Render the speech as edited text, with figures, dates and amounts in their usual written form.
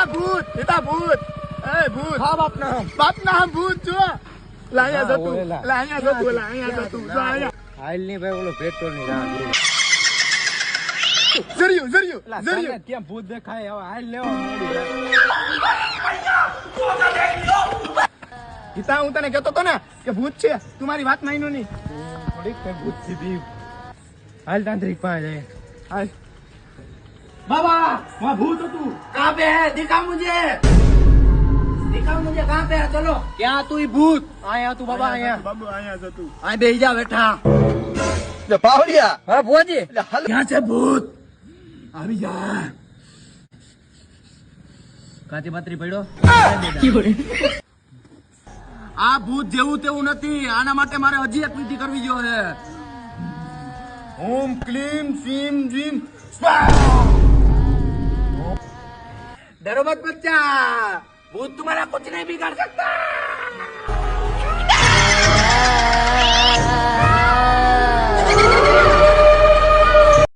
ભૂત એ ભૂત હા બાપના હમ ભૂત જો લાયા જતું જો આયા હાલ ની ભાઈ ઓલો પેટ્રોલ ની રાહ જર્યું કેમ ભૂત દેખાય હવે હાલ લેવા ગીતા હું તને કહેતો તો ને કે ભૂત છે તું મારી વાત માન્યો નહીં થોડીક કઈ ભૂત થી બી હાલ તાંત્રિક પાસે જાય હાલ બાબા વહાં ભૂત હતું कहाँ पे है दिखा मुझे कहाँ पे है चलो ક્યાં તું ઈ ભૂત આયા તું બાબા આયા બાબુ આયા જતું आए बेही जा बैठा પાવડિયા હા ભોજી यहाँ से भूत अभी जा કાચી પાત્રી પડ્યો આ ભૂત જેવું તેવું નથી આના માટે મારે હજી એક વિધિ કરવી જોઈએ ઓમ ક્લીમ સીમ જીમ डरो मत बच्चा भूत तुम्हारा कुछ नहीं बिगाड़ सकता